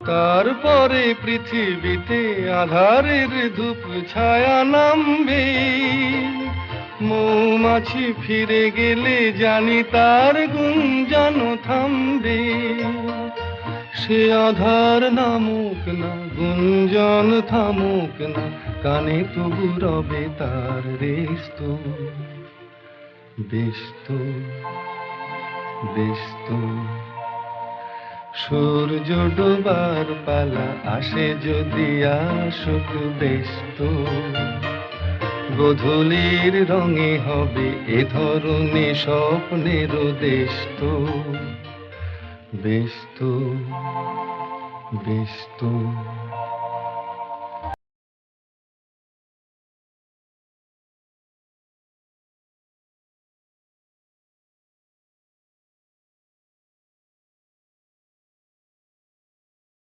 তারপরে পৃথিবীতে আধারের ধূপ ছায়া নামবে। মৌমাছি ফিরে গেলে জানি তার গুঞ্জন থামবে। সে আধার নামুক না, গুঞ্জন থামুক না, কানে তবু রবে তার রেস্ত। ব্যস্ত ব্যস্ত সূর্য ডোবার পালা আসে যদি আসুক ব্যস্ত। গোধূলির রঙে হবে এ ধরনে স্বপ্নের দেশ তো। ব্যস্ত ব্যস্ত